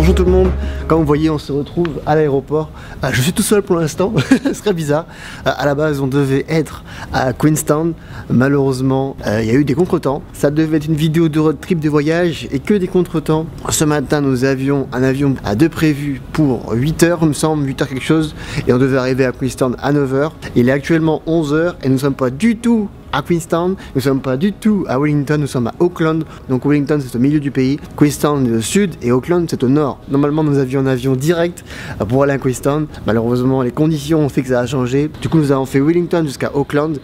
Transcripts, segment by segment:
Bonjour tout le monde, comme vous voyez on se retrouve à l'aéroport. Je suis tout seul pour l'instant, ce serait bizarre. À la base on devait être à Queenstown, malheureusement il y a eu des contretemps. Ça devait être une vidéo de road trip de voyage et que des contretemps. Ce matin nous avions un avion de prévu pour 8h il me semble, 8h quelque chose. Et on devait arriver à Queenstown à 9h. Il est actuellement 11h et nous ne sommes pas du tout à Queenstown, nous ne sommes pas du tout à Wellington, nous sommes à Auckland. Donc Wellington c'est au milieu du pays, Queenstown est au sud et Auckland c'est au nord. Normalement nous avions un avion direct pour aller à Queenstown. Malheureusement les conditions ont fait que ça a changé. Du coup nous avons fait Wellington jusqu'à Auckland.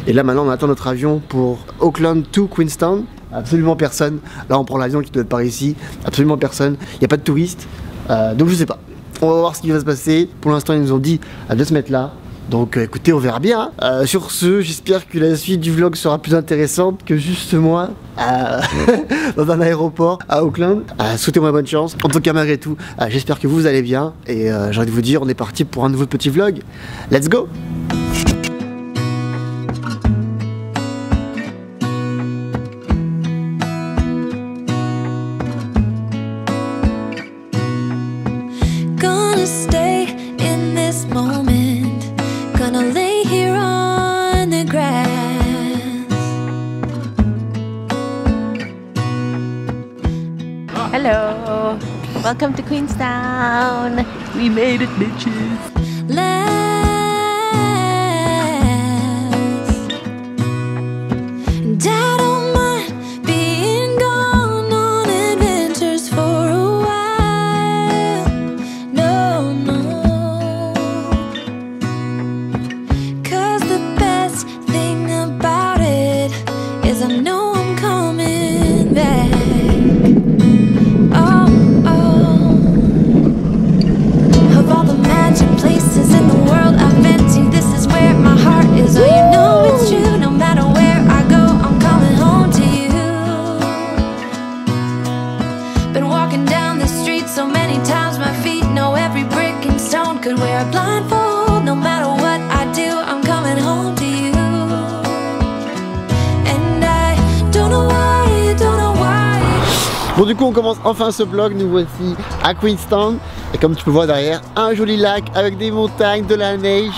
Et là maintenant on attend notre avion pour Auckland to Queenstown. Absolument personne. Là on prend l'avion qui doit être par ici. Absolument personne. Il n'y a pas de touristes. Donc je sais pas. On va voir ce qui va se passer. Pour l'instant ils nous ont dit de se mettre là. Donc écoutez, on verra bien. Sur ce, j'espère que la suite du vlog sera plus intéressante que juste moi dans un aéroport à Auckland. Souhaitez-moi bonne chance. En tout cas, malgré tout, j'espère que vous allez bien. Et j'ai envie de vous dire, on est parti pour un nouveau petit vlog. Let's go! Hello, welcome to Queenstown. We made it, bitches. I don't mind being gone on adventures for a while. No, no. 'Cause the best thing about it is I know I'm coming back. Places in the world I've been to, this is where my heart is. Oh, you know it's true. No matter where I go, I'm coming home to you. Been walking down the street so many times, my feet know every brick and stone. Could wear a blindfold. No matter what I do, I'm coming home to you. And I don't know why, don't know why. Bon, du coup on commence enfin ce vlog. Nous voici à Queenstown. Et comme tu peux voir derrière, un joli lac avec des montagnes, de la neige.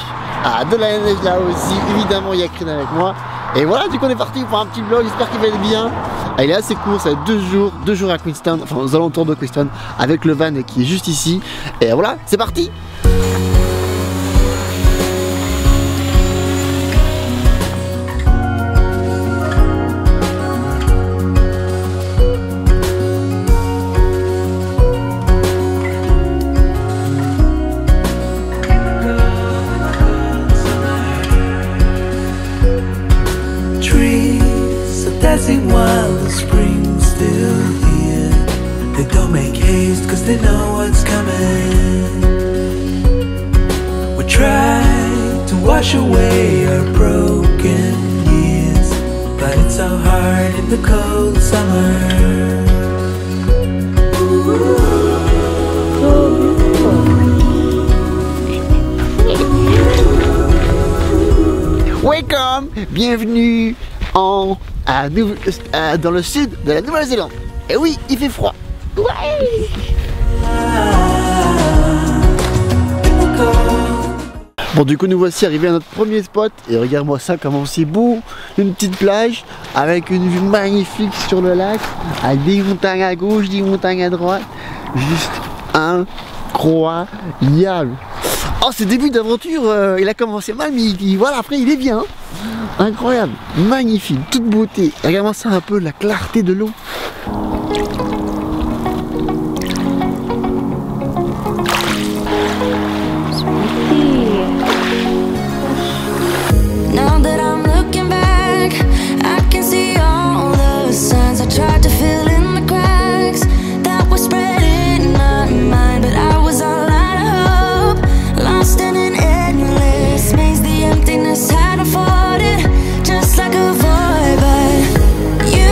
De la neige là aussi, évidemment il y a Krine avec moi. Et voilà, du coup on est parti pour un petit vlog, j'espère qu'il va être bien. Il est assez court, ça va être 2 jours à Queenstown, enfin aux alentours de Queenstown, avec le van qui est juste ici. Et voilà, c'est parti! Dancing while the spring's still here. They don't make haste cause they know what's coming. We try to wash away our broken years, but it's so hard in the cold summer. Welcome, bienvenue dans le sud de la Nouvelle-Zélande. Et oui, il fait froid. Ouais. Bon, du coup nous voici arrivés à notre premier spot. Et regarde-moi ça, comment c'est beau. Une petite plage avec une vue magnifique sur le lac, avec des montagnes à gauche, des montagnes à droite. Juste incroyable. Oh, ce début d'aventure, il a commencé mal, mais voilà, après il est bien. Incroyable, magnifique, toute beauté. Regarde-moi ça un peu, la clarté de l'eau. Now that I'm looking back, I can see all the signs I tried to fill in the cracks that were spread in my mind, but I was all out of hope, lost in an endless maze. The emptiness had afforded just like a void, but you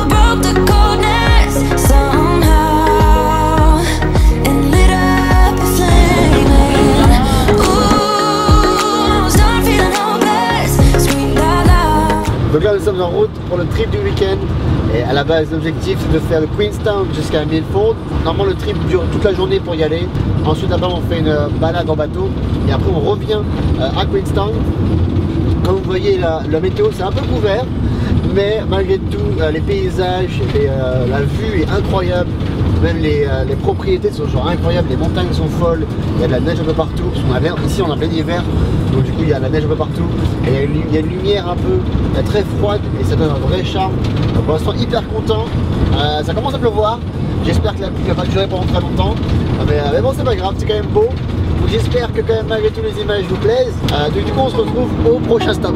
broke the coldness somehow and lit up a flame. Ooh, I was done feeling hopeless, screamed out loud. Donc là nous sommes en route pour le trip du week-end. Et à la base, l'objectif c'est de faire de Queenstown jusqu'à Milford. Normalement le trip dure toute la journée pour y aller. Ensuite après on fait une balade en bateau et après on revient à Queenstown. Comme vous voyez la météo c'est un peu couvert, mais malgré tout les paysages et la vue est incroyable. Même les propriétés sont genre incroyables, les montagnes sont folles, il y a de la neige un peu partout, parce qu'on a ici on est en plein hiver, donc du coup il y a de la neige un peu partout, et il y a une lumière un peu très froide, et ça donne un vrai charme. Donc pour l'instant hyper content, ça commence à pleuvoir, j'espère que la pluie ne va pas durer pendant très longtemps, mais bon c'est pas grave, c'est quand même beau, donc j'espère que quand même malgré tout les images vous plaisent, donc du coup on se retrouve au prochain stop.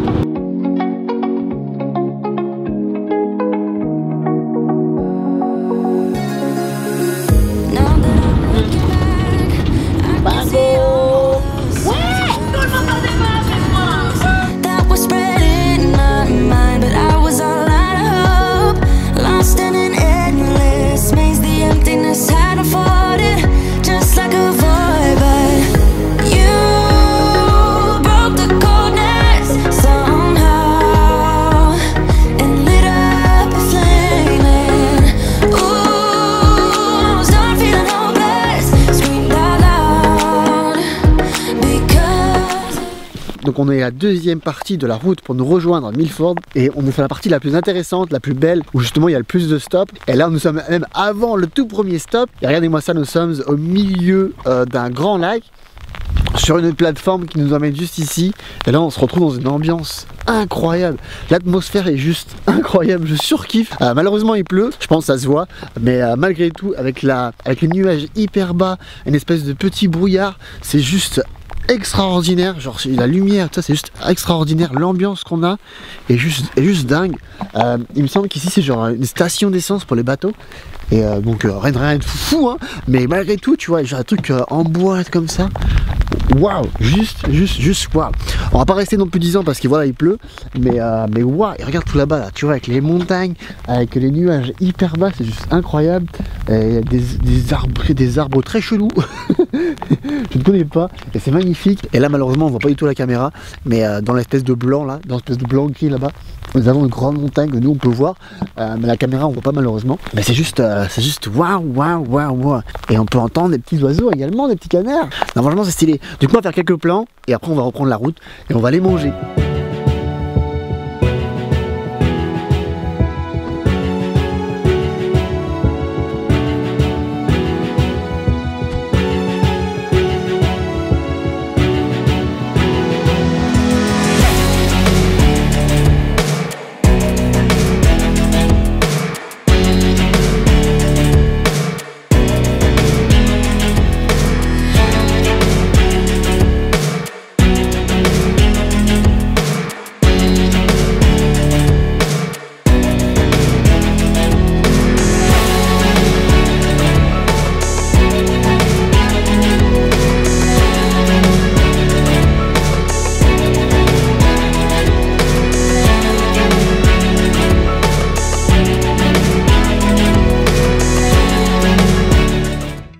Donc on est à la deuxième partie de la route pour nous rejoindre à Milford et on est sur la partie la plus intéressante, la plus belle, où justement il y a le plus de stops. Et là nous sommes même avant le tout premier stop. Et regardez-moi ça, nous sommes au milieu d'un grand lac, sur une plateforme qui nous emmène juste ici. Et là on se retrouve dans une ambiance incroyable. L'atmosphère est juste incroyable, je surkiffe. Malheureusement il pleut, je pense que ça se voit, mais malgré tout avec les nuages hyper bas, une espèce de petit brouillard, c'est juste extraordinaire. Genre la lumière, ça c'est juste extraordinaire, l'ambiance qu'on a est juste dingue. Il me semble qu'ici c'est genre une station d'essence pour les bateaux. Et donc rien de fou, hein, mais malgré tout tu vois genre un truc en bois comme ça. Waouh, juste waouh. On va pas rester non plus 10 ans parce que voilà il pleut, mais waouh, et regarde tout là-bas là, tu vois, avec les montagnes, avec les nuages hyper bas, c'est juste incroyable. Et des arbres très chelous. Je ne connais pas et c'est magnifique. Et là malheureusement on voit pas du tout la caméra, mais dans l'espèce de blanc là, dans l'espèce de blanc qui est là-bas, nous avons une grande montagne que nous on peut voir, mais la caméra on voit pas malheureusement. Mais c'est juste waouh. Et on peut entendre des petits oiseaux également, des petits canards. Non franchement c'est stylé. Du coup on va faire quelques plans et après on va reprendre la route et on va aller manger.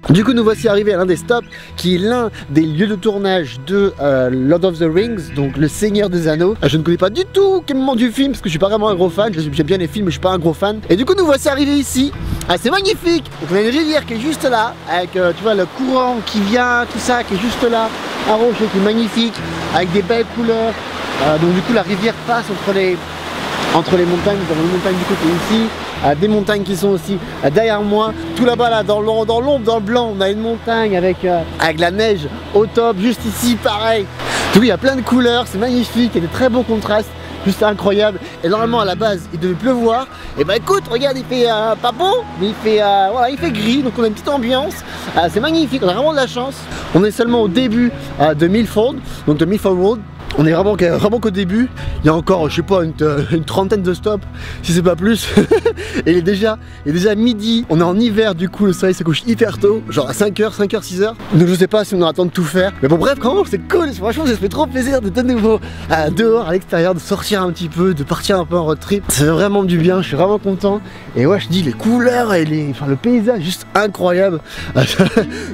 Du coup nous voici arrivés à l'un des stops qui est l'un des lieux de tournage de Lord of the Rings, donc le Seigneur des Anneaux. Je ne connais pas du tout quel moment du film parce que je suis pas vraiment un gros fan, j'aime bien les films mais je suis pas un gros fan. Et du coup nous voici arrivés ici, c'est magnifique. Donc on a une rivière qui est juste là, avec tu vois le courant qui vient, tout ça qui est juste là, un rocher qui est magnifique, avec des belles couleurs. Donc du coup la rivière passe entre les montagnes, nous avons une montagne du côté ici, des montagnes qui sont aussi derrière moi. Tout là-bas, là, dans l'ombre, dans le blanc, on a une montagne avec la neige au top. Juste ici, pareil. Donc il y a plein de couleurs, c'est magnifique, il y a des très beaux contrastes, juste incroyable. Et normalement à la base, il devait pleuvoir. Et bah écoute, regarde, il fait pas beau, mais voilà, il fait gris, donc on a une petite ambiance. C'est magnifique, on a vraiment de la chance. On est seulement au début de Milford, donc de Milford Road. On est vraiment qu'au début, il y a encore, je sais pas, une trentaine de stops, si c'est pas plus. Et il est déjà midi, on est en hiver, du coup le soleil se couche hyper tôt, genre à 5h, 6h. Donc je sais pas si on aura le temps de tout faire. Mais bon bref, quand même, c'est cool, franchement ça fait trop plaisir de nouveau dehors, à l'extérieur, de sortir un petit peu, de partir un peu en road trip. Ça fait vraiment du bien, je suis vraiment content. Et ouais, je dis, les couleurs et le paysage, juste incroyable.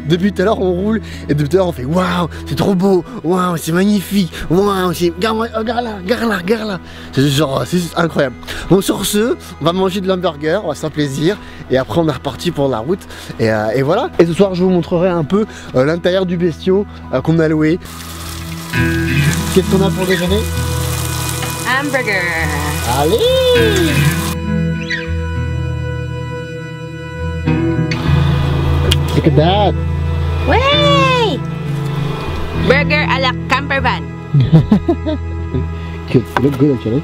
Depuis tout à l'heure on roule, et depuis tout à l'heure on fait waouh, c'est trop beau, waouh, c'est magnifique, waouh. loin aussi. Regarde-moi, regarde là. C'est juste incroyable. Bon, sur ce, on va manger de l'hamburger, on va se faire plaisir. Et après, on est reparti pour la route. Et voilà. Et ce soir, je vous montrerai un peu l'intérieur du bestiau qu'on a loué. Qu'est-ce qu'on a pour déjeuner? Hamburger. Allez! Look at that! Ouais! Burger à la camper van. Good, look good actually.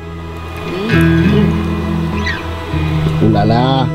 Oh là là!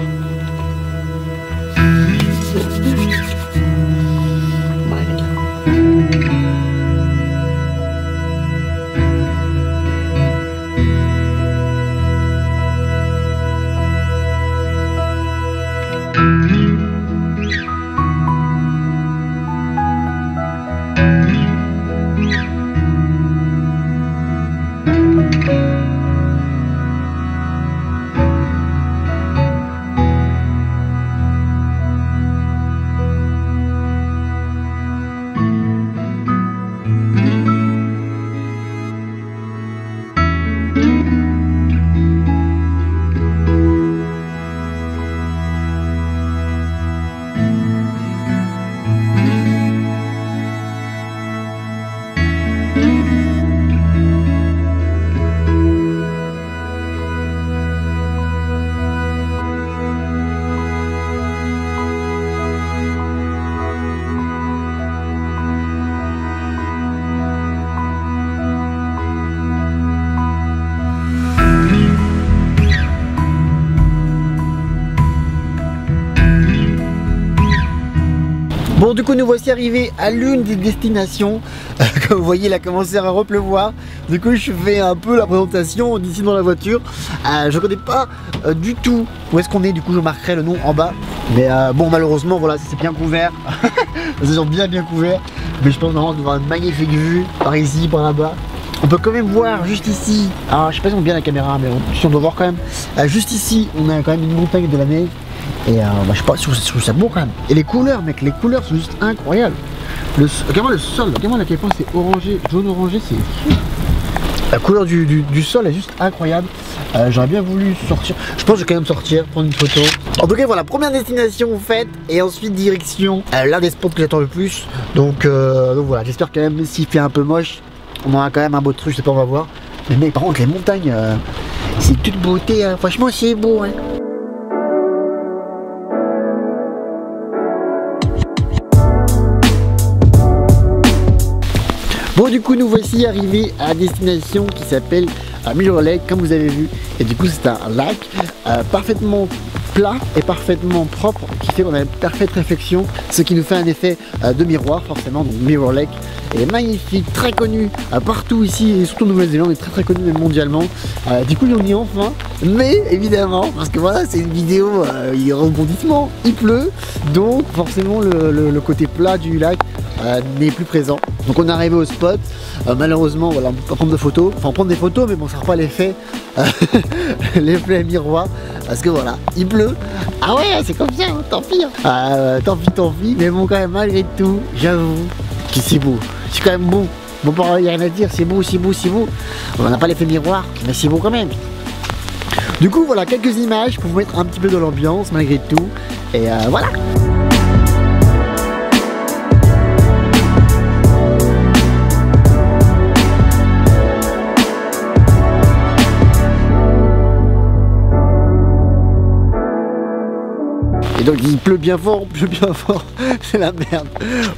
Bon, du coup nous voici arrivés à l'une des destinations. Comme vous voyez, il a commencé à repleuvoir. Du coup je fais un peu la présentation d'ici dans la voiture. Je connais pas du tout où est-ce qu'on est. Du coup je marquerai le nom en bas. Mais bon, malheureusement voilà, c'est bien couvert. C'est genre bien couvert. Mais je pense normalement d'avoir une magnifique vue par ici, par là-bas. On peut quand même voir juste ici. Alors je sais pas si on voit bien la caméra, mais si on doit voir quand même. Juste ici, on a quand même une montagne de la neige. Et je sais pas, je trouve ça beau quand même. Et les couleurs, mec, les couleurs sont juste incroyables. Regarde-moi le sol, regarde-moi à quel point c'est orangé, jaune orangé, c'est fou. La couleur du sol est juste incroyable. J'aurais bien voulu sortir. Je pense que je vais quand même sortir, prendre une photo. En tout cas, voilà, première destination faite. Et ensuite, direction l'un des spots que j'attends le plus. Donc voilà, j'espère quand même, s'il fait un peu moche, on aura quand même un beau truc, je sais pas, on va voir. Mais mec, par contre, les montagnes, c'est toute beauté, hein. Franchement, c'est beau, hein. Bon, du coup nous voici arrivés à la destination qui s'appelle Mirror Lake, comme vous avez vu. Et du coup c'est un lac parfaitement plat et parfaitement propre, qui fait qu'on a une parfaite réflexion, ce qui nous fait un effet de miroir forcément. Donc Mirror Lake est magnifique, très connu partout ici et surtout en Nouvelle-Zélande, est très connu même mondialement. Du coup on y est enfin, mais évidemment, parce que voilà, c'est une vidéo, il y a rebondissement, il pleut, donc forcément le côté plat du lac n'est plus présent. Donc on est arrivé au spot, malheureusement voilà, on peut pas prendre de photos, enfin on prend des photos mais bon ça fera pas l'effet l'effet miroir, parce que voilà, il pleut. Ah ouais, c'est comme ça, tant pis, tant pis, mais bon quand même malgré tout, j'avoue que c'est beau, c'est quand même beau. Bon, il n'y a rien à dire, c'est beau. On n'a pas l'effet miroir, mais c'est beau quand même. Du coup voilà, quelques images pour vous mettre un petit peu dans l'ambiance malgré tout, et voilà. Et donc il pleut bien fort, c'est la merde.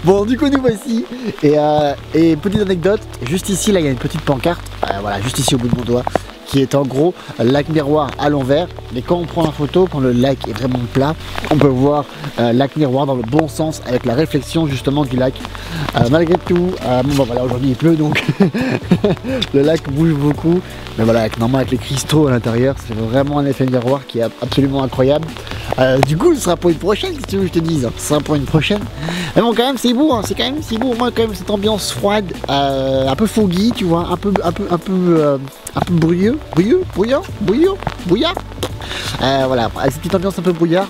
Bon, du coup nous voici, et petite anecdote, juste ici là il y a une petite pancarte, voilà, juste ici au bout de mon doigt, qui est en gros lac miroir à l'envers. Mais quand on prend la photo, quand le lac est vraiment plat, on peut voir lac miroir dans le bon sens avec la réflexion justement du lac. Malgré tout, bon bah voilà, aujourd'hui il pleut donc le lac bouge beaucoup. Mais voilà, normalement avec les cristaux à l'intérieur, c'est vraiment un effet miroir qui est absolument incroyable. Du coup, ce sera pour une prochaine, si tu veux que je te dise. Ce sera pour une prochaine. Mais bon, quand même, c'est beau, hein, c'est quand même si beau. Moi, quand même, cette ambiance froide, un peu foggy, tu vois, un peu brouillard. Voilà, avec cette petite ambiance un peu brouillard,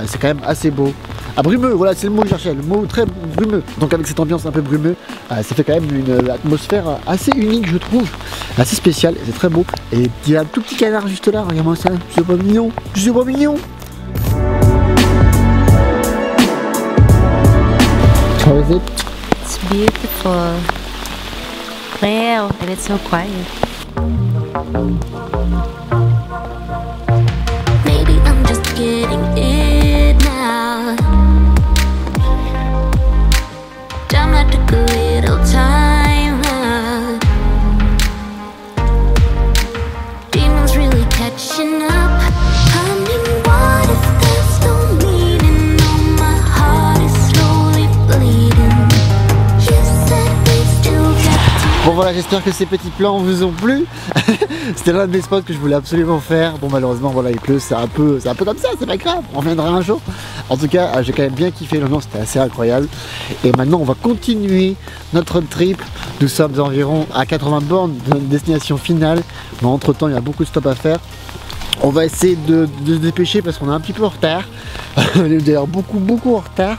c'est quand même assez beau. brumeux, voilà, c'est le mot que je cherchais, le mot très brumeux. Donc avec cette ambiance un peu brumeux, ça fait quand même une atmosphère assez unique, je trouve, assez spéciale, c'est très beau. Et il y a un tout petit canard juste là, regarde-moi ça, je suis pas mignon, je suis pas mignon. How is it? It's beautiful. Well, and it's so quiet. Maybe I'm just getting it now. Damn, I took a little time out. Demons really catching up. Honey, what if there's no meaning? No, my heart is slowly bleeding. You said we still got to. Bon voilà, j'espère que ces petits plans vous ont plu. C'était l'un de mes spots que je voulais absolument faire. Bon malheureusement voilà, il pleut, c'est un peu comme ça, c'est pas grave, on reviendra un jour. En tout cas, j'ai quand même bien kiffé l'ambiance, c'était assez incroyable. Et maintenant on va continuer notre trip. Nous sommes environ à 80 bornes de notre destination finale. Mais entre temps il y a beaucoup de stops à faire. On va essayer de se dépêcher parce qu'on est un petit peu en retard. On est d'ailleurs beaucoup en retard.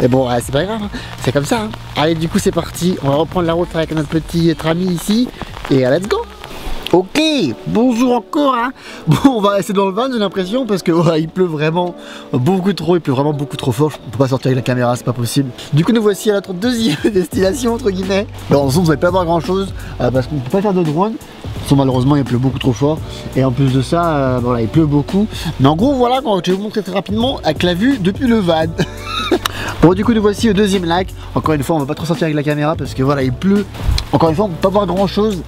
Mais bon, c'est pas grave, hein. C'est comme ça. Hein. Allez, du coup, c'est parti. On va reprendre la route avec notre petit ami ici. Et let's go. Ok, bonjour encore. Hein. Bon, on va rester dans le van, j'ai l'impression, parce que il pleut vraiment beaucoup trop. Il pleut vraiment beaucoup trop fort. On peut pas sortir avec la caméra, c'est pas possible. Du coup, nous voici à notre deuxième destination, entre guillemets. Bon, en somme, vous n'allez pas voir grand chose parce qu'on peut pas faire de drone. Malheureusement il pleut beaucoup trop fort et en plus de ça voilà, il pleut beaucoup, mais en gros voilà, je vais vous montrer très rapidement avec la vue depuis le van. Bon, du coup nous voici au deuxième lac. Encore une fois on va pas trop sortir avec la caméra parce que voilà, il pleut. Encore une fois on peut pas voir grand chose.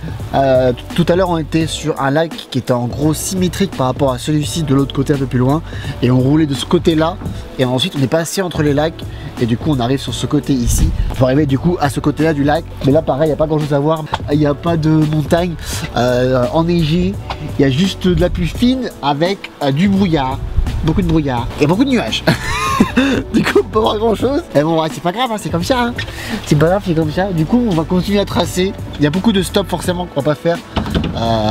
Tout à l'heure on était sur un lac qui était en gros symétrique par rapport à celui-ci de l'autre côté un peu plus loin, et on roulait de ce côté là et ensuite on est passé entre les lacs et du coup on arrive sur ce côté ici pour arriver du coup à ce côté là du lac. Mais là pareil, il n'y a pas grand chose à voir, il n'y a pas de montagne enneigée, il y a juste de la pluie fine avec du brouillard, beaucoup de brouillard et beaucoup de nuages. Du coup on peut pas voir grand chose. Et bon ouais, c'est pas grave, hein, c'est comme ça, hein. C'est pas grave, c'est comme ça. Du coup on va continuer à tracer. Il y a beaucoup de stops forcément qu'on va pas faire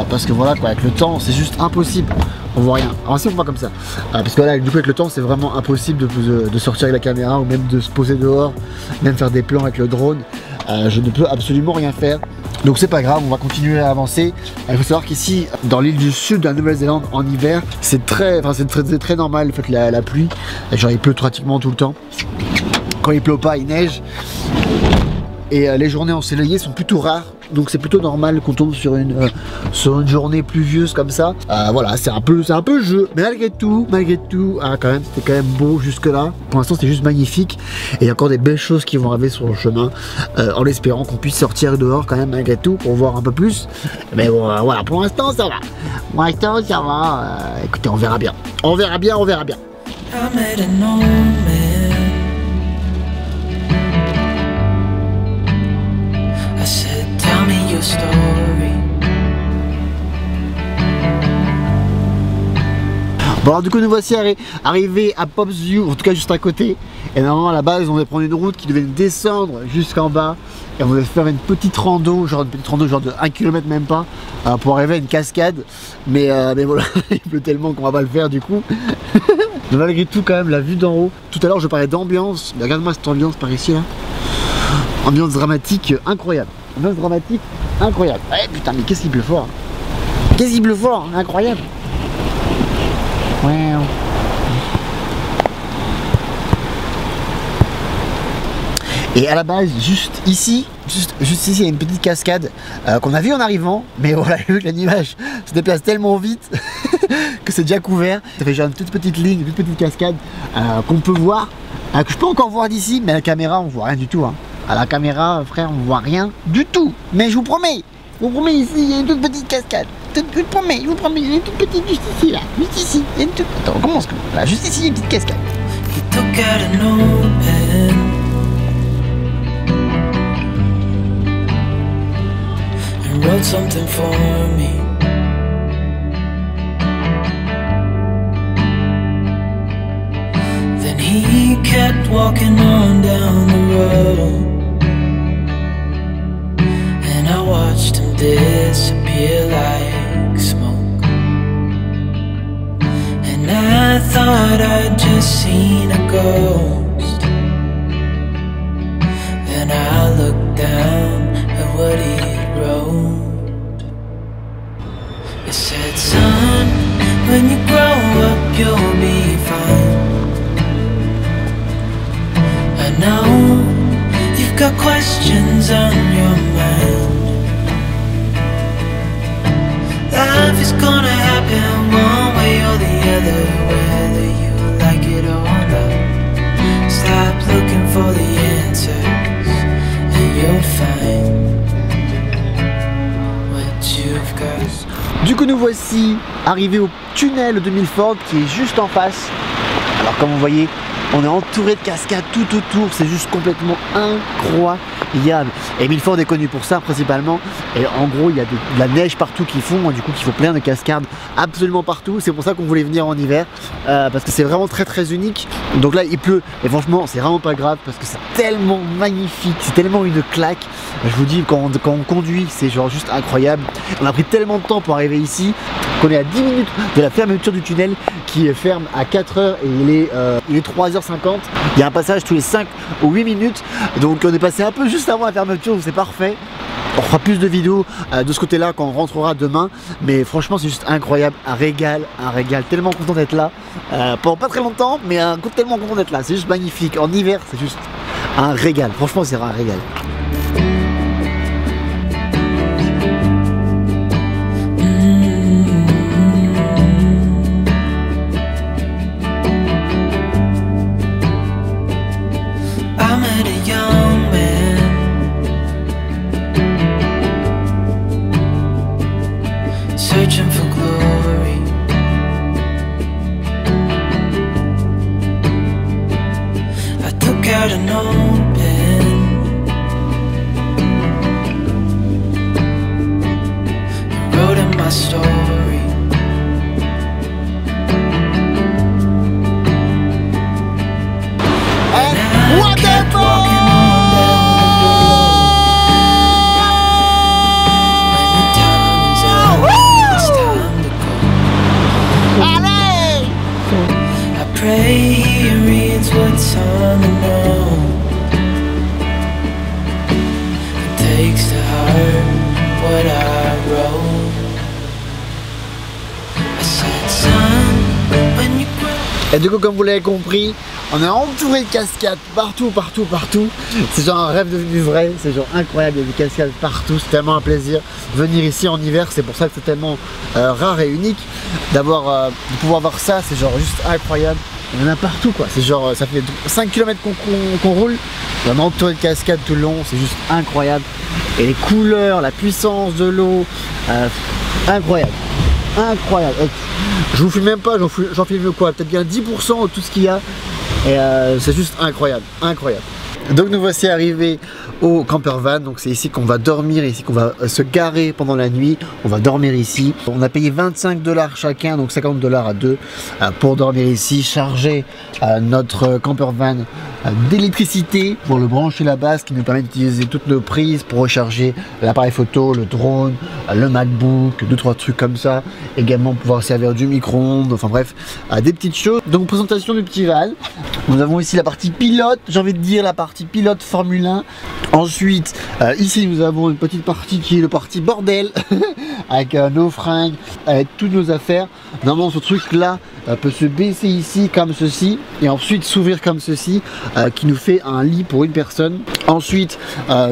parce que voilà quoi, avec le temps c'est juste impossible. On voit rien. Alors si on voit comme ça. Parce que là du coup avec le temps c'est vraiment impossible de sortir avec la caméra ou même de se poser dehors, même faire des plans avec le drone. Je ne peux absolument rien faire. Donc c'est pas grave, on va continuer à avancer. Il faut savoir qu'ici, dans l'île du sud de la Nouvelle-Zélande, en hiver, c'est très normal en fait, la pluie. Genre il pleut pratiquement tout le temps. Quand il pleut pas, il neige. Et les journées ensoleillées sont plutôt rares. Donc c'est plutôt normal qu'on tombe sur une journée pluvieuse comme ça. Voilà, c'est un peu jeu. Mais malgré tout, quand même, c'était quand même beau jusque là. Pour l'instant, c'était juste magnifique. Et il y a encore des belles choses qui vont arriver sur le chemin. En espérant qu'on puisse sortir dehors quand même malgré tout pour voir un peu plus. Mais bon, voilà, pour l'instant, ça va. Pour l'instant, ça va. Écoutez, on verra bien. On verra bien. I made an old man. I said, tell me your story. Bon alors du coup nous voici arrivés à Pops View, en tout cas juste à côté. Et normalement à la base on devait prendre une route qui devait descendre jusqu'en bas. Et on devait faire une petite rando, genre de 1 km même pas, pour arriver à une cascade. Mais voilà, il pleut tellement qu'on va pas le faire du coup. Mais malgré tout quand même la vue d'en haut. Tout à l'heure je parlais d'ambiance, mais regarde-moi cette ambiance par ici là. Ambiance dramatique incroyable. Ambiance dramatique incroyable. Eh putain mais qu'est-ce qu'il pleut fort. Qu'est-ce qu'il pleut fort, incroyable. Ouais. Et à la base, juste ici, il y a une petite cascade qu'on a vue en arrivant, mais voilà, la nuage se déplace tellement vite que c'est déjà couvert. Ça fait genre une toute petite ligne, une toute petite cascade qu'on peut voir, que je peux encore voir d'ici, mais à la caméra, on voit rien du tout. Hein. À la caméra, frère, on voit rien du tout. Mais je vous promets ici, il y a une toute petite cascade. Je vous promets, il y a une toute petite juste ici, là. Juste ici. Il y a une toute... Attends, on commence comme là. Juste ici, il y a une petite cascade. He took out an old pen and wrote something for me. Then he kept walking on down the road, and I watched him disappear like smoke. And I thought I'd just seen a ghost, know you've got questions on your mind. Life is gonna happen one way or the other, whether you like it or not. Stop looking for the answers and you'll find what you've got. Du coup nous voici arrivés au tunnel de Milford qui est juste en face. Alors comme vous voyez, on est entouré de cascades tout autour, c'est juste complètement incroyable. Et Milford est connu pour ça principalement. Et en gros, il y a de la neige partout qui fond, du coup il faut plein de cascades absolument partout. C'est pour ça qu'on voulait venir en hiver, parce que c'est vraiment très unique. Donc là il pleut, et franchement c'est vraiment pas grave parce que c'est tellement magnifique, c'est tellement une claque. Je vous dis, quand on conduit, c'est genre juste incroyable. On a pris tellement de temps pour arriver ici qu'on est à 10 minutes de la fermeture du tunnel qui ferme à 4 h et il est 3h50. Il y a un passage tous les 5 ou 8 minutes. Donc on est passé un peu juste avant la fermeture, donc c'est parfait. On fera plus de vidéos de ce côté là quand on rentrera demain. Mais franchement c'est juste incroyable, un régal. Tellement content d'être là. Pendant pas très longtemps, mais tellement content d'être là. C'est juste magnifique. En hiver c'est juste un régal. Franchement c'est un régal. Searching for glory. I took out an old pen and wrote in my story. And what the fuck? Pray he reads what's on the note and takes to heart what I wrote. I said, son, when you grow. Et du coup comme vous l'avez compris, on est entouré de cascades partout. C'est genre un rêve devenu vrai, c'est genre incroyable, il y a des cascades partout, c'est tellement un plaisir. Venir ici en hiver, c'est pour ça que c'est tellement rare et unique de pouvoir voir ça, c'est genre juste incroyable. Il y en a partout quoi, c'est genre ça fait 5 km qu'on roule, on est entouré de cascades tout le long, c'est juste incroyable. Et les couleurs, la puissance de l'eau, incroyable. Je vous filme même pas, j'en filme quoi, peut-être bien 10% de tout ce qu'il y a. Et c'est juste incroyable. Donc nous voici arrivés au camper van, donc c'est ici qu'on va dormir, ici qu'on va se garer pendant la nuit, on va dormir ici. On a payé 25 $ chacun, donc 50 $ à deux pour dormir ici, charger notre camper van d'électricité pour le brancher là-bas, ce qui nous permet d'utiliser toutes nos prises pour recharger l'appareil photo, le drone, le MacBook, 2-3 trucs comme ça. Également pouvoir servir du micro-ondes, enfin bref, des petites choses. Donc présentation du petit van. Nous avons ici la partie pilote, j'ai envie de dire la partie pilote Formule 1. Ensuite, ici nous avons une petite partie qui est le partie bordel avec nos fringues, avec toutes nos affaires. Normalement ce truc là peut se baisser ici comme ceci et ensuite s'ouvrir comme ceci, qui nous fait un lit pour une personne. Ensuite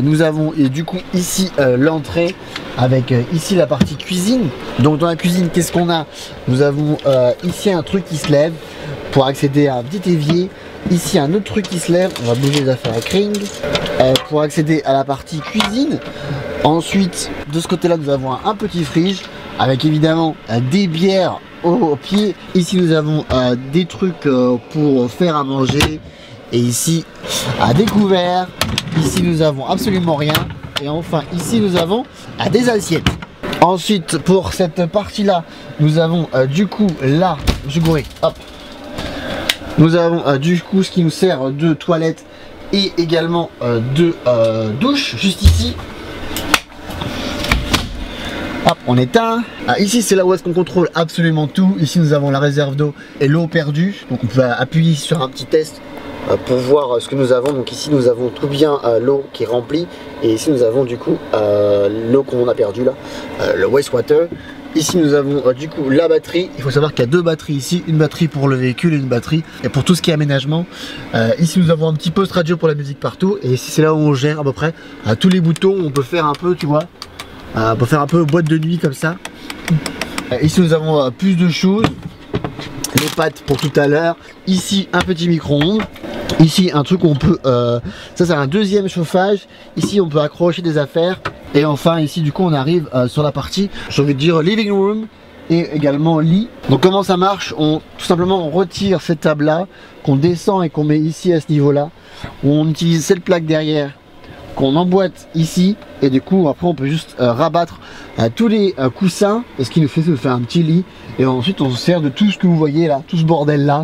nous avons et du coup ici l'entrée avec ici la partie cuisine. Donc dans la cuisine qu'est-ce qu'on a? Nous avons ici un truc qui se lève pour accéder à un petit évier. Ici un autre truc qui se lève, on va bouger les affaires avec ring pour accéder à la partie cuisine. Ensuite de ce côté là nous avons un petit frige avec évidemment des bières au pied. Ici nous avons des trucs pour faire à manger. Et ici à découvert, ici nous avons absolument rien. Et enfin ici nous avons des assiettes. Ensuite pour cette partie là nous avons du coup là, je vais gourer, hop. Nous avons du coup ce qui nous sert de toilette et également de douche juste ici. Hop, on éteint. Ici c'est là où est-ce qu'on contrôle absolument tout. Ici nous avons la réserve d'eau et l'eau perdue. Donc on peut appuyer sur un petit test pour voir ce que nous avons. Donc ici nous avons tout bien l'eau qui est remplie. Et ici nous avons du coup l'eau qu'on a perdue là, le wastewater. Ici nous avons du coup la batterie. Il faut savoir qu'il y a deux batteries ici, une batterie pour le véhicule et une batterie et pour tout ce qui est aménagement. Ici nous avons un petit poste radio pour la musique partout et ici c'est là où on gère à peu près tous les boutons. On peut faire un peu, tu vois, on peut faire un peu boîte de nuit comme ça. Ici nous avons plus de choses, les pattes pour tout à l'heure. Ici un petit micro-ondes. Ici un truc où on peut, ça c'est un deuxième chauffage. Ici on peut accrocher des affaires. Et enfin ici du coup on arrive sur la partie, j'ai envie de dire living room et également lit. Donc comment ça marche? Tout simplement on retire cette table là, qu'on descend et qu'on met ici à ce niveau là. On utilise cette plaque derrière qu'on emboîte ici et du coup après on peut juste rabattre tous les coussins et ce qui nous fait un petit lit et ensuite on se sert de tout ce que vous voyez là, tout ce bordel là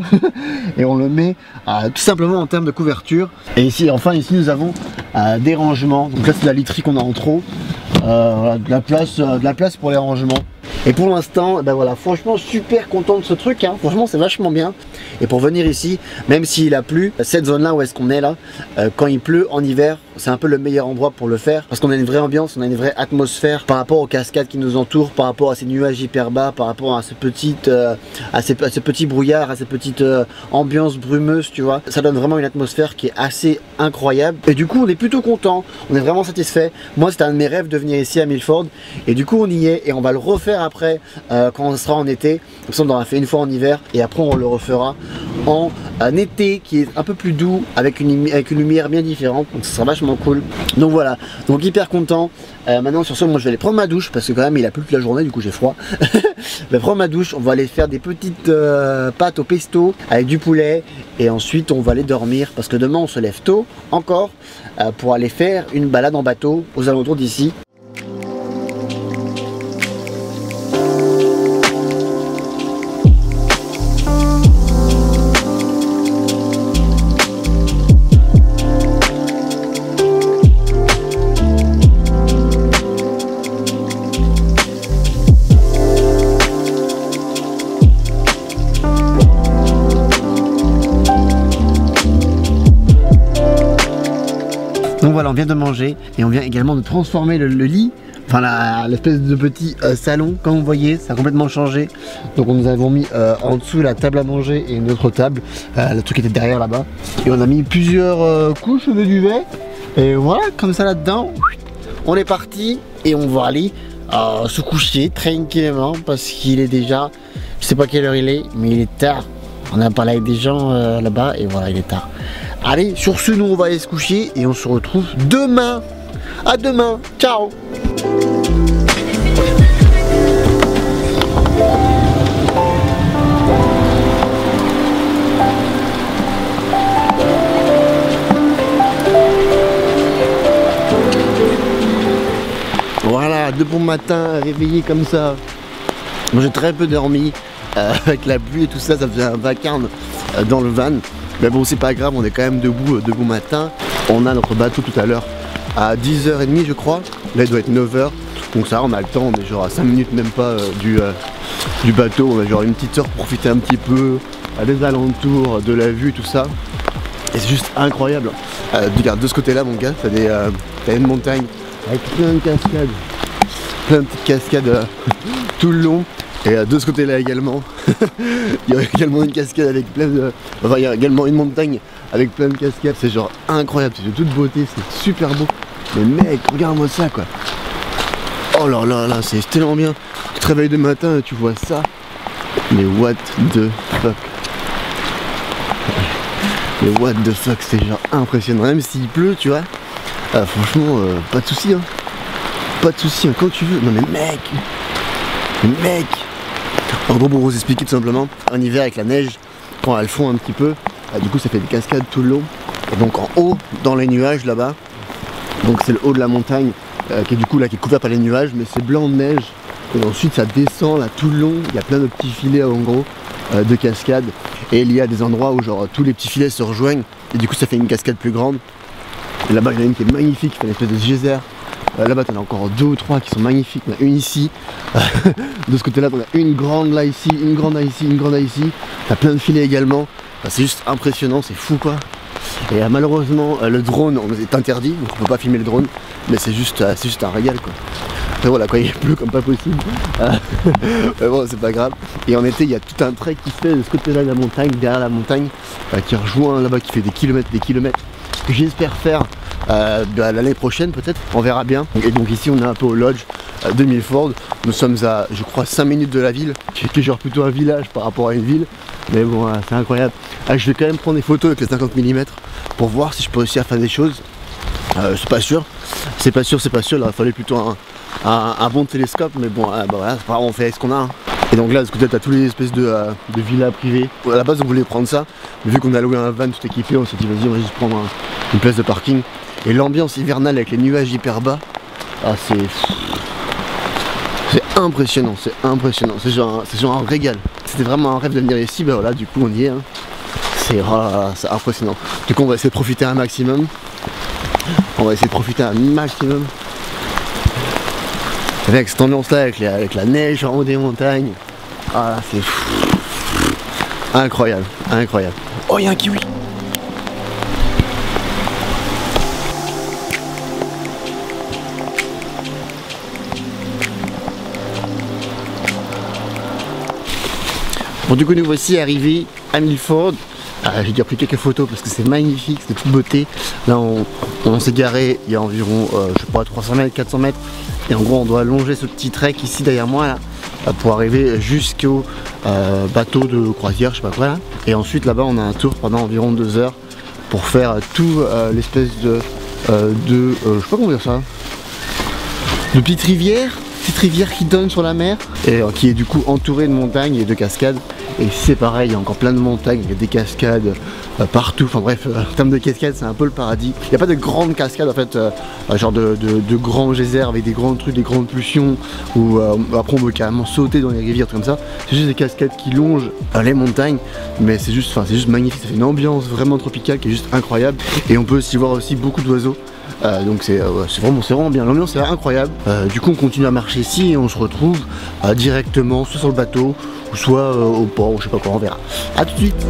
et on le met tout simplement en termes de couverture. Et ici enfin ici nous avons des rangements, donc là c'est la literie qu'on a en trop, voilà, de la place pour les rangements. Et pour l'instant, ben voilà, franchement super content de ce truc, hein. Franchement c'est vachement bien. Et pour venir ici, même s'il a plu, cette zone là où est-ce qu'on est là, quand il pleut en hiver, c'est un peu le meilleur endroit pour le faire. Parce qu'on a une vraie ambiance, on a une vraie atmosphère par rapport aux cascades qui nous entourent, par rapport à ces nuages hyper bas, par rapport à ce petit brouillard, à ces petites ambiances brumeuses, tu vois. Ça donne vraiment une atmosphère qui est assez incroyable. Et du coup on est plutôt content, on est vraiment satisfait. Moi c'était un de mes rêves de venir ici à Milford. Et du coup on y est et on va le refaire après quand on sera en été. Comme ça on aura fait une fois en hiver et après on le refera en été qui est un peu plus doux avec une lumière bien différente, donc ça sera vachement cool. Donc voilà, donc hyper content. Maintenant sur ce moi je vais aller prendre ma douche parce que quand même il a plu toute la journée, du coup j'ai froid. Je vais prendre ma douche, on va aller faire des petites pâtes au pesto avec du poulet et ensuite on va aller dormir parce que demain on se lève tôt encore pour aller faire une balade en bateau aux alentours d'ici. Donc voilà, on vient de manger et on vient également de transformer le lit, enfin l'espèce de petit salon, comme vous voyez, ça a complètement changé. Donc nous avons mis en dessous la table à manger et une autre table, le truc était derrière là-bas. Et on a mis plusieurs couches de duvet et voilà, comme ça là-dedans, on est parti et on va aller se coucher tranquillement parce qu'il est déjà, je sais pas quelle heure il est, mais il est tard. On a parlé avec des gens là-bas et voilà, il est tard. Allez, sur ce, nous on va aller se coucher et on se retrouve demain. À demain, ciao. Voilà, de bon matin, réveillé comme ça. Moi j'ai très peu dormi, avec la pluie et tout ça, ça faisait un vacarme dans le van. Mais bon c'est pas grave, on est quand même debout de bon matin. On a notre bateau tout à l'heure à 10h30 je crois. Là il doit être 9h. Donc ça on a le temps, on est genre à 5 minutes même pas du bateau. On a genre une petite heure pour profiter un petit peu des alentours, de la vue, tout ça. Et c'est juste incroyable. Regarde de ce côté là mon gars, t'as une montagne avec plein de cascades. Plein de petites cascades tout le long. Et de ce côté là également, il y a également une cascade avec plein de... Enfin il y a également une montagne avec plein de cascades, c'est genre incroyable, c'est de toute beauté, c'est super beau. Mais mec, regarde-moi ça quoi. Oh là là là, c'est tellement bien. Tu te réveilles de matin et tu vois ça. Mais what the fuck. Mais what the fuck, c'est genre impressionnant. Même s'il pleut, tu vois. Franchement, pas de soucis hein. Pas de soucis hein, quand tu veux. Non mais mec. En gros pour vous expliquer tout simplement, en hiver avec la neige, quand elle fond un petit peu, du coup ça fait des cascades tout le long. Et donc en haut, dans les nuages là-bas, donc c'est le haut de la montagne qui est du coup là qui est couvert par les nuages, mais c'est blanc de neige. Et ensuite ça descend là tout le long, il y a plein de petits filets en gros de cascades. Et il y a des endroits où genre tous les petits filets se rejoignent et du coup ça fait une cascade plus grande. Et là-bas il y en a une qui est magnifique, qui fait une espèce de geyser. Là-bas t'en as encore 2 ou 3 qui sont magnifiques, il y en a une ici. De ce côté là t'en as une grande là ici, une grande là ici, une grande là ici. T'as plein de filets également, c'est juste impressionnant, c'est fou quoi. Et malheureusement le drone est interdit, donc on peut pas filmer le drone. Mais c'est juste un régal quoi. Après voilà quoi, il pleut comme pas possible. Mais bon, c'est pas grave. Et en été, il y a tout un trek qui se fait de ce côté-là de la montagne, derrière la montagne, qui rejoint là-bas, qui fait des kilomètres, que j'espère faire l'année prochaine peut-être, on verra bien. Et donc ici on est un peu au lodge de Milford. Nous sommes à, je crois, 5 minutes de la ville, qui est genre plutôt un village par rapport à une ville. Mais bon, c'est incroyable. Je vais quand même prendre des photos avec les 50 mm pour voir si je peux réussir à faire des choses. C'est pas sûr, là il fallait plutôt un bon télescope, mais bon, bah voilà, c'est pas grave, on fait ce qu'on a. Hein. Et donc là, de ce côté, t'as toutes les espèces de villas privées. À la base, on voulait prendre ça, mais vu qu'on a loué un van tout équipé, on s'est dit, vas-y, on va juste prendre une place de parking. Et l'ambiance hivernale avec les nuages hyper bas, c'est impressionnant, c'est genre un régal. C'était vraiment un rêve de venir ici, bah voilà, du coup, on y est. Hein. C'est impressionnant. Du coup, on va essayer de profiter un maximum. Avec cette ambiance là, avec la neige en haut des montagnes. Ah là, c'est incroyable. Oh, il y a un kiwi. Bon, du coup, nous voici arrivés à Milford. J'ai déjà pris quelques photos parce que c'est magnifique, c'est de toute beauté. Là on s'est garé il y a environ je sais pas 300 mètres, 400 mètres. Et en gros on doit longer ce petit trek ici derrière moi là pour arriver jusqu'au bateau de croisière, je sais pas quoi là. Et ensuite là-bas on a un tour pendant environ 2 heures pour faire tout l'espèce de je sais pas comment dire ça, de petite rivière qui donne sur la mer et qui est du coup entourée de montagnes et de cascades. Et ici c'est pareil, il y a encore plein de montagnes, il y a des cascades partout, enfin bref, en termes de cascades c'est un peu le paradis. Il n'y a pas de grandes cascades en fait, genre de grands geysers avec des grands trucs, des grandes pulsions, où après on peut carrément sauter dans les rivières, comme ça. C'est juste des cascades qui longent les montagnes, mais c'est juste magnifique, ça fait une ambiance vraiment tropicale qui est juste incroyable. Et on peut aussi voir aussi beaucoup d'oiseaux. Donc c'est vraiment bien, l'ambiance est incroyable. Du coup on continue à marcher ici et on se retrouve directement soit sur le bateau ou soit au port, ou je sais pas quoi, on verra. A tout de suite.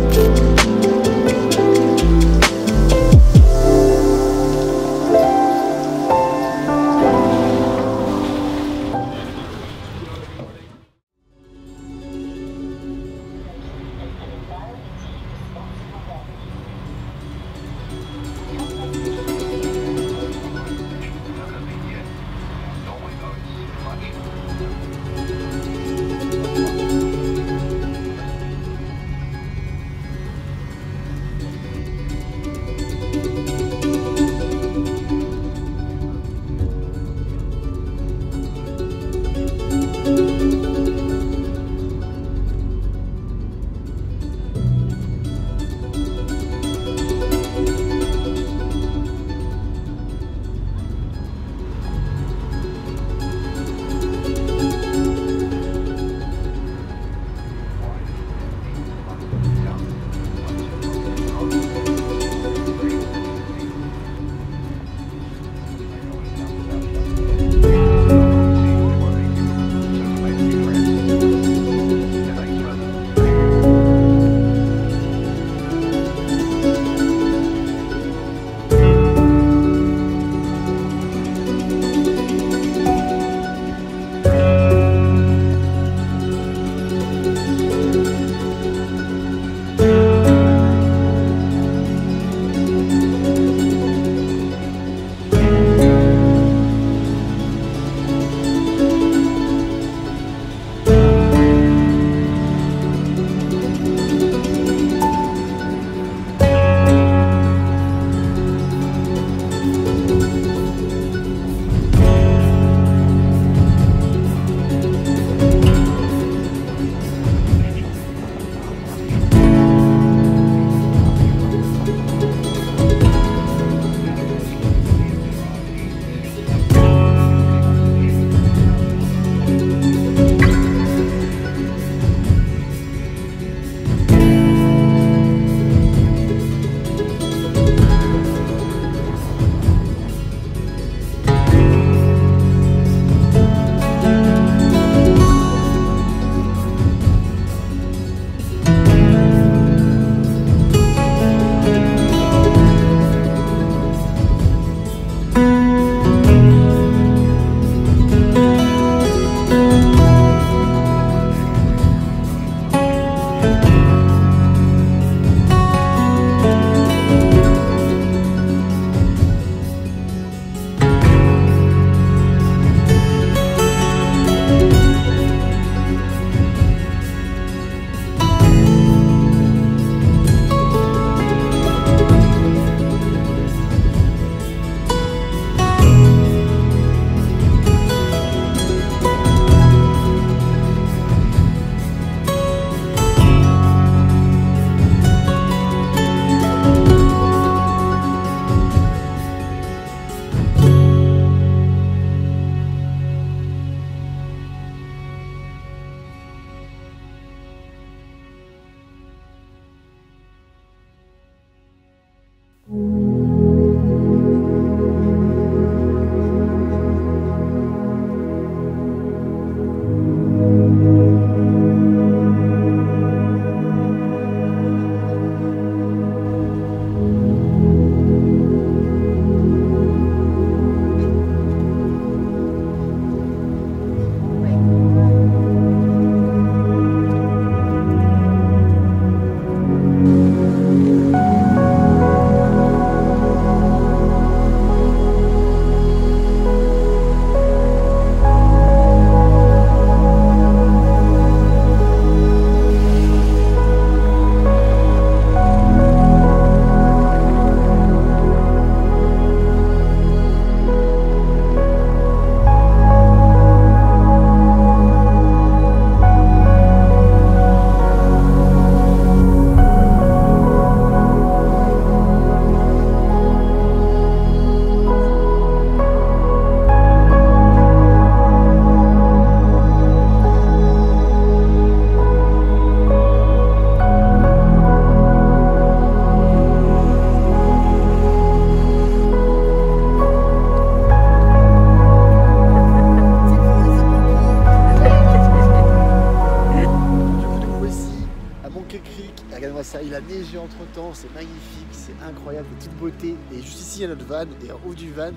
incroyable, de toute beauté. Et juste ici, il y a notre van, et en haut du van,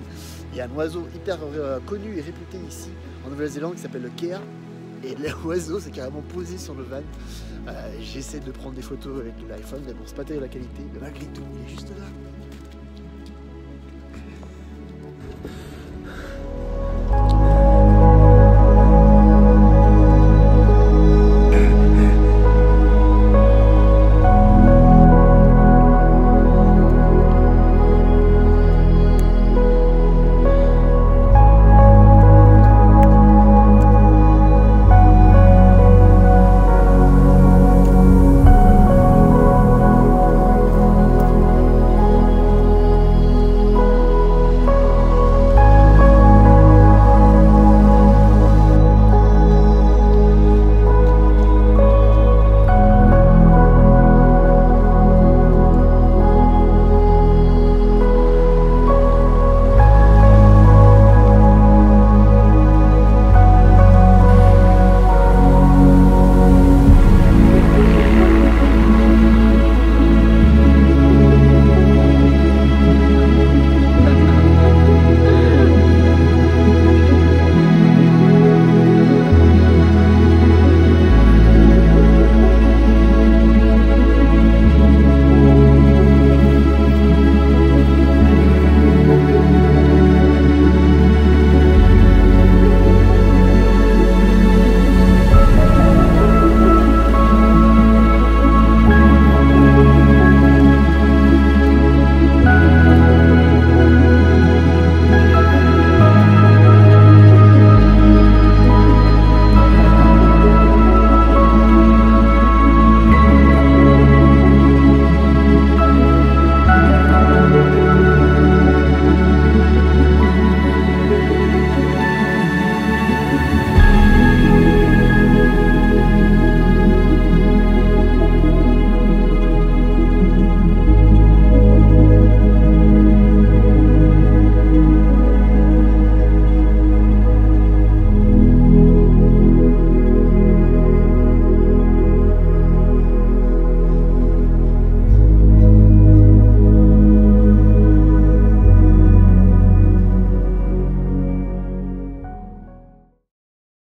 il y a un oiseau hyper connu et réputé ici en Nouvelle-Zélande qui s'appelle le kea. Et l'oiseau s'est carrément posé sur le van. J'essaie de prendre des photos avec l'iPhone, mais bon, c'est pas terrible la qualité. Mais malgré tout, il est juste là.